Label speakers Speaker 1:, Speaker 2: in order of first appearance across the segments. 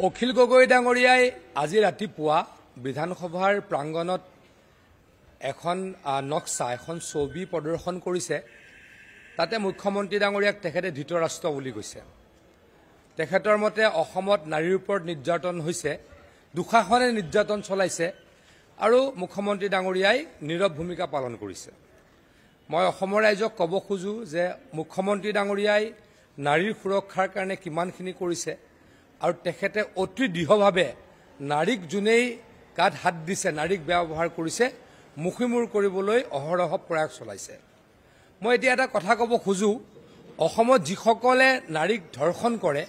Speaker 1: অখিল গগৈ ডাঙৰীয়াই আজি ৰাতিপুৱা বিধানসভাৰ প্ৰাংগণত এখন নক্সা এখন ছবি প্ৰদৰ্শন কৰিছে। তাতে মুখ্যমন্ত্ৰী ডাঙৰীয়াক তেখেতে ধৃতৰাষ্ট্ৰ বুলি কৈছে। তেখেতৰ মতে অসমত নাৰীৰ ওপৰত নিৰ্যাতন হৈছে, দুঃশাসনে নিৰ্যাতন চলাইছে আৰু মুখ্যমন্ত্ৰী ডাঙৰীয়াই নীৰৱ ভূমিকা পালন কৰিছে। মই অসমৰ ৰাইজক ক'ব খোজো যে মুখ্যমন্ত্ৰী ডাঙৰীয়াই নাৰীৰ সুৰক্ষাৰ কাৰণে কিমানখিনি কৰিছে আৰু তেখেতে অতি দৃঢ়ভাৱে নাৰীক যোনেই গাত হাত দিছে, নাৰীক ব্যৱহাৰ কৰিছে, মুখিমূৰ কৰিবলৈ অহৰহ প্ৰয়াস চলাইছে। মই এতিয়া এটা কথা ক'ব খোজো, অসমত যিসকলে নাৰীক ধৰ্ষণ কৰে,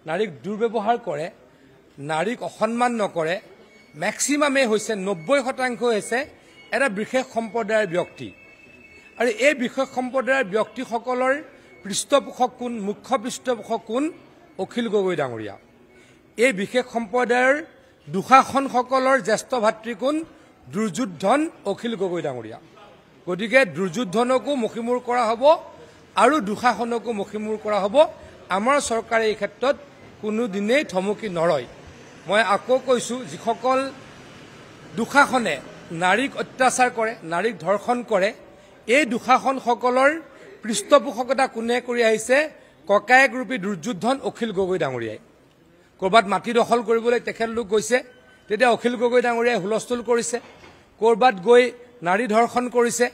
Speaker 1: নাৰীক দুৰ্ব্যৱহাৰ কৰে, নাৰীক অসন্মান নকৰে, মেক্সিমামেই হৈছে 90% হৈছে এটা বিশেষ সম্প্ৰদায়ৰ ব্যক্তি। আৰু এই বিশেষ সম্প্ৰদায়ৰ ব্যক্তিসকলৰ পৃষ্ঠপোষক কোন, মুখ্য পৃষ্ঠপোষক কোন? অখিল গগৈ ডাঙৰীয়া। এই বিশেষ সম্প্ৰদায়ৰ দুঃশাসনসকলৰ জ্যেষ্ঠ ভাতৃ কোন? দুৰ্যোধন অখিল গগৈ ডাঙৰীয়া। গতিকে দুৰ্যোধনকো মুখিমূৰ কৰা হ'ব আৰু দুঃশাসনকো মুখিমূৰ কৰা হ'ব। আমাৰ চৰকাৰে এই ক্ষেত্ৰত কোনোদিনেই থমকি নৰয়। মই আকৌ কৈছোঁ, যিসকল দুঃশাসনে নাৰীক অত্যাচাৰ কৰে, নাৰীক ধৰ্ষণ কৰে, এই দুঃশাসনসকলৰ পৃষ্ঠপোষকতা কোনে কৰি আহিছে? ককায়েক ৰূপী দুৰ্যোধন অখিল গগৈ ডাঙৰীয়াই। ক'ৰবাত মাটি দখল কৰিবলৈ তেখেতলোক গৈছে, তেতিয়া অখিল গগৈ ডাঙৰীয়াই হুলস্থুল কৰিছে। ক'ৰবাত গৈ নাৰী ধৰ্ষণ কৰিছে,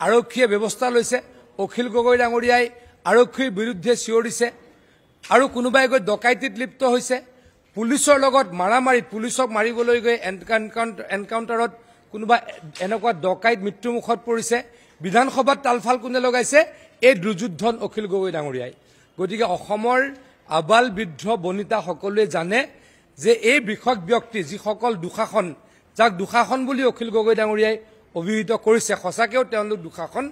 Speaker 1: আৰক্ষীয়ে ব্যৱস্থা লৈছে, অখিল গগৈ ডাঙৰীয়াই আৰক্ষীৰ বিৰুদ্ধে চিঞৰিছে। আৰু কোনোবাই গৈ ডকাইতিত লিপ্ত হৈছে, পুলিচৰ লগত মাৰামাৰিত, পুলিচক মাৰিবলৈ গৈ এনকাউণ্টাৰত কোনোবা এনেকুৱা ডকাইত মৃত্যুমুখত পৰিছে। বিধানসভাত তালফাল কোনে লগাইছে? এই দুৰ্যোধন অখিল গগৈ ডাঙৰীয়াই। গতিকে অসমৰ আবাল বৃদ্ধ বনিতা সকলোৱে জানে যে এই বৃহৎ ব্যক্তি, যিসকল দুঃশাসন, যাক দুঃশাসন বুলি অখিল গগৈ ডাঙৰীয়াই অভিহিত কৰিছে, সঁচাকৈও তেওঁলোক দুঃশাসন,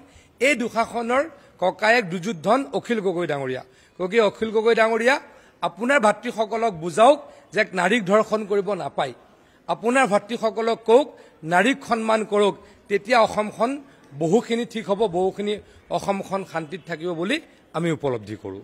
Speaker 1: এই দুঃশাসনৰ ককায়েক দুৰ্যোধন অখিল গগৈ ডাঙৰীয়া। গতিকে অখিল গগৈ ডাঙৰীয়া, আপোনাৰ ভাতৃসকলক বুজাওক যে নাৰীক ধৰ্ষণ কৰিব নাপায়। আপোনাৰ ভাতৃসকলক কওক নাৰীক সন্মান কৰক, তেতিয়া অসমখন বহুখিনি ঠিক হ'ব, বহুখিনি অসমখন শান্তিত থাকিব বুলি আমি উপলব্ধি কৰোঁ।